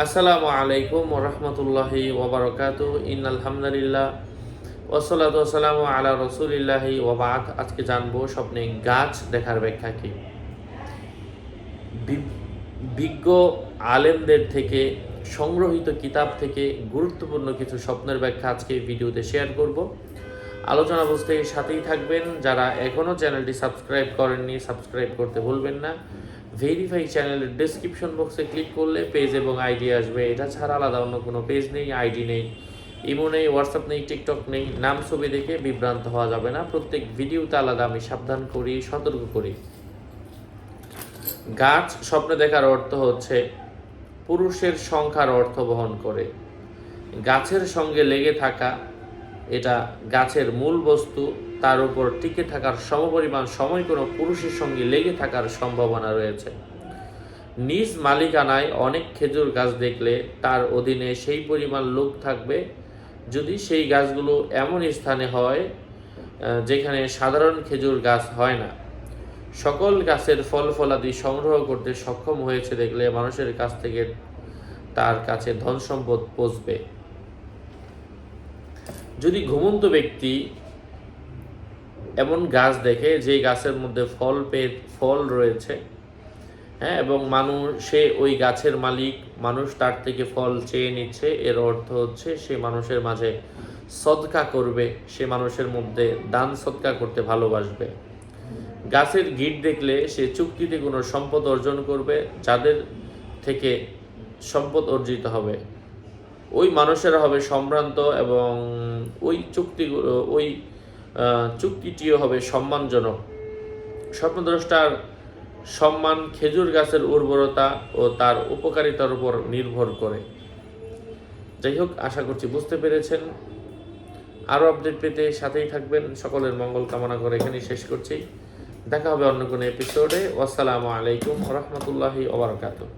আসসালামু আলাইকুম ওয়া রাহমাতুল্লাহি ওয়া বারাকাতুহু ইন্নাল হামদুলিল্লাহ ওয়াসসালাতু ওয়াসসালামু আলা রাসূলিল্লাহি ওয়া বা'দ। আজকে জানবো স্বপ্নে গাছ দেখার ব্যাখ্যা কি। বিজ্ঞ আলেমদের থেকে সংগ্রহীত কিতাব থেকে গুরুত্বপূর্ণ কিছু স্বপ্নের ব্যাখ্যা আজকে এই ভিডিওতে শেয়ার করব। আলোচনা বুঝতে সাথেই থাকবেন। যারা এখনও চ্যানেলটি সাবস্ক্রাইব করেননি, সাবস্ক্রাইব করতে ভুলবেন না। ভেরিফাই চ্যানেলের ডেসক্রিপশন বক্সে ক্লিক করলে পেজ এবং আইডি আসবে। এটা ছাড়া আলাদা অন্য কোনো পেজ নেই, আইডি নেই, ইমো নেই, হোয়াটসঅ্যাপ নেই, টিকটক নেই। নাম ছবি দেখে বিভ্রান্ত হওয়া যাবে না। প্রত্যেক ভিডিওতে আলাদা আমি সাবধান করি, সতর্ক করি। গাছ স্বপ্নে দেখার অর্থ হচ্ছে পুরুষের সংখ্যার অর্থ বহন করে। গাছের সঙ্গে লেগে থাকা, এটা গাছের মূল বস্তু, তার উপর টিকে থাকার সমপরিমাণ সময় কোনো পুরুষের সঙ্গে লেগে থাকার সম্ভাবনা রয়েছে। নিজ মালিকানায় অনেক খেজুর গাছ দেখলে তার অধীনে সেই পরিমাণ লোক থাকবে যদি সেই গাছগুলো এমন স্থানে হয় যেখানে সাধারণ খেজুর গাছ হয় না। সকল গাছের ফল ফলাদি সংগ্রহ করতে সক্ষম হয়েছে দেখলে মানুষের কাছ থেকে তার কাছে ধন সম্পদ পৌঁছবে। যদি ঘুমন্ত ব্যক্তি এমন গাছ দেখে যে গাছের মধ্যে ফল রয়েছে, এবং সে ওই গাছের মালিক, মানুষ তার থেকে ফল চেয়ে নিচ্ছে, এর অর্থ হচ্ছে সে মানুষের মাঝে সদকা করবে, সে মানুষের মধ্যে দান সদকা করতে ভালোবাসবে। গাছের গিট দেখলে সে চুক্তিতে কোনো সম্পদ অর্জন করবে, যাদের থেকে সম্পদ অর্জিত হবে ওই মানুষেরা হবে সম্ভ্রান্ত, এবং ওই চুক্তিটিও হবে সম্মানজনক। স্বপ্নদ্রষ্টার সম্মান খেজুর গাছের উর্বরতা ও তার উপকারিতার উপর নির্ভর করে। যাই হোক, আশা করছি বুঝতে পেরেছেন। আরও আপডেট পেতে সাথেই থাকবেন। সকলের মঙ্গল কামনা করে এখানেই শেষ করছি। দেখা হবে অন্য কোনো এপিসোডে। আসসালামু আলাইকুম ওয়া রাহমাতুল্লাহি ওয়া বারাকাতুহু।